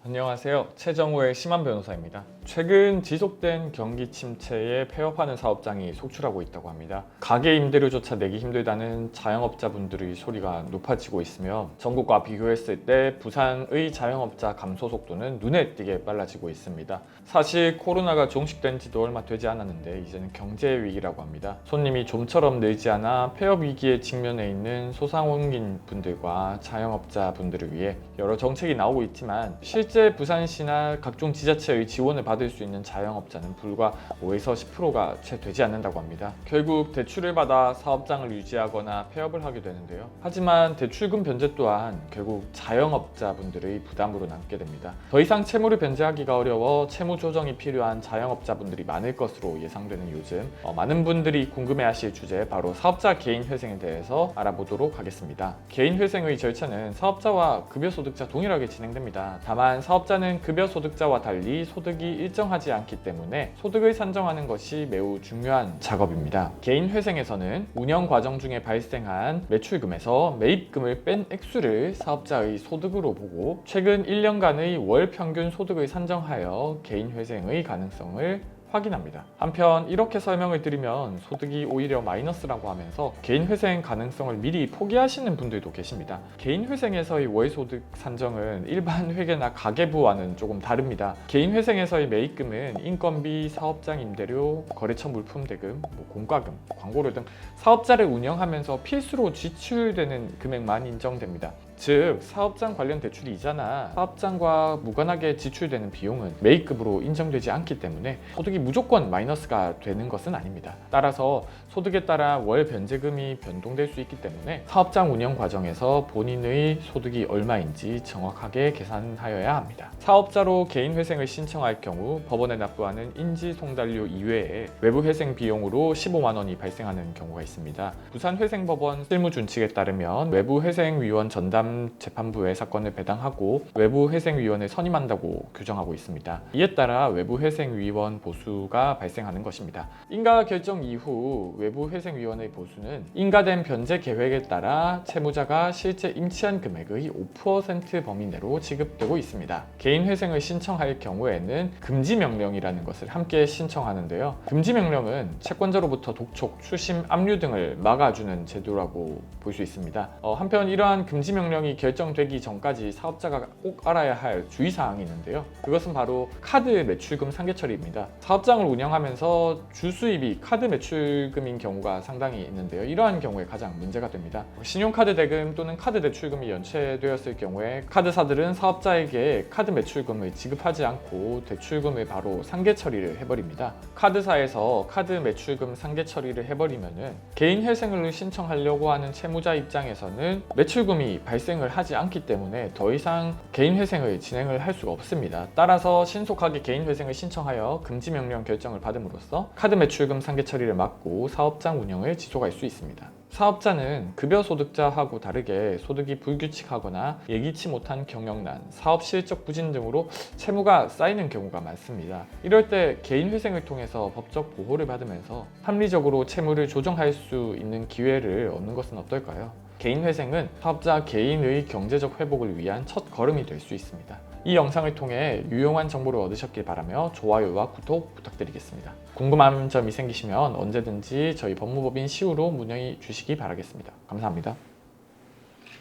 안녕하세요. 최정우의 심한 변호사입니다. 최근 지속된 경기 침체에 폐업하는 사업장이 속출하고 있다고 합니다. 가게 임대료조차 내기 힘들다는 자영업자분들의 소리가 높아지고 있으며 전국과 비교했을 때 부산의 자영업자 감소 속도는 눈에 띄게 빨라지고 있습니다. 사실 코로나가 종식된 지도 얼마 되지 않았는데 이제는 경제 위기라고 합니다. 손님이 좀처럼 늘지 않아 폐업 위기에 직면해 있는 소상공인 분들과 자영업자 분들을 위해 여러 정책이 나오고 있지만 실제 부산시나 각종 지자체의 지원을 받을 수 있는 자영업자는 불과 5에서 10%가 채 되지 않는다고 합니다. 결국 대출을 받아 사업장을 유지하거나 폐업을 하게 되는데요. 하지만 대출금 변제 또한 결국 자영업자분들의 부담으로 남게 됩니다. 더 이상 채무를 변제하기가 어려워 채무 조정이 필요한 자영업자분들이 많을 것으로 예상되는 요즘 많은 분들이 궁금해하실 주제 바로 사업자 개인 회생에 대해서 알아보도록 하겠습니다. 개인 회생의 절차는 사업자와 급여소득자 동일하게 진행됩니다. 다만 사업자는 급여소득자와 달리 소득이 일정하지 않기 때문에 소득을 산정하는 것이 매우 중요한 작업입니다. 개인 회생에서는 운영 과정 중에 발생한 매출금에서 매입금을 뺀 액수를 사업자의 소득으로 보고 최근 1년간의 월 평균 소득을 산정하여 개인 회생의 가능성을 확인합니다. 한편 이렇게 설명을 드리면 소득이 오히려 마이너스라고 하면서 개인 회생 가능성을 미리 포기하시는 분들도 계십니다. 개인 회생에서의 월소득 산정은 일반 회계나 가계부와는 조금 다릅니다. 개인 회생에서의 매입금은 인건비, 사업장 임대료, 거래처 물품 대금, 공과금, 광고료 등 사업자를 운영하면서 필수로 지출되는 금액만 인정됩니다. 즉 사업장 관련 대출이 이자나 사업장과 무관하게 지출되는 비용은 매입금으로 인정되지 않기 때문에 소득이 무조건 마이너스가 되는 것은 아닙니다. 따라서 소득에 따라 월 변제금이 변동될 수 있기 때문에 사업장 운영 과정에서 본인의 소득이 얼마인지 정확하게 계산하여야 합니다. 사업자로 개인 회생을 신청할 경우 법원에 납부하는 인지송달료 이외에 외부 회생 비용으로 15만 원이 발생하는 경우가 있습니다. 부산회생법원 실무준칙에 따르면 외부 회생위원 전담 재판부에 사건을 배당하고 외부 회생위원을 선임한다고 규정하고 있습니다. 이에 따라 외부 회생위원 보수가 발생하는 것입니다. 인가 결정 이후 외부 회생위원의 보수는 인가된 변제 계획에 따라 채무자가 실제 임치한 금액의 5% 범위 내로 지급되고 있습니다. 개인 회생을 신청할 경우에는 금지 명령이라는 것을 함께 신청하는데요. 금지 명령은 채권자로부터 독촉, 추심, 압류 등을 막아주는 제도라고 볼 수 있습니다. 한편 이러한 금지 명령이 결정되기 전까지 사업자가 꼭 알아야 할 주의사항이 있는데요. 그것은 바로 카드 매출금 상계 처리입니다. 사업장을 운영하면서 주수입이 카드 매출금인 경우가 상당히 있는데요. 이러한 경우에 가장 문제가 됩니다. 신용카드 대금 또는 카드 대출금이 연체되었을 경우에 카드사들은 사업자에게 카드 매출금을 지급하지 않고 대출금을 바로 상계 처리를 해버립니다. 카드사에서 카드 매출금 상계 처리를 해버리면은 개인 회생을 신청하려고 하는 채무자 입장에서는 매출금이 발생을 하지 않기 때문에 더 이상 개인 회생을 진행을 할 수가 없습니다. 따라서 신속하게 개인 회생을 신청하여 금지 명령 결정을 받음으로써 카드 매출금 상계 처리를 막고 사업장 운영을 지속할 수 있습니다. 사업자는 급여소득자하고 다르게 소득이 불규칙하거나 예기치 못한 경영난, 사업 실적 부진 등으로 채무가 쌓이는 경우가 많습니다. 이럴 때 개인 회생을 통해서 법적 보호를 받으면서 합리적으로 채무를 조정할 수 있는 기회를 얻는 것은 어떨까요? 개인 회생은 사업자 개인의 경제적 회복을 위한 첫 걸음이 될 수 있습니다. 이 영상을 통해 유용한 정보를 얻으셨길 바라며 좋아요와 구독 부탁드리겠습니다. 궁금한 점이 생기시면 언제든지 저희 법무법인 시우로 문의 주시기 바라겠습니다. 감사합니다.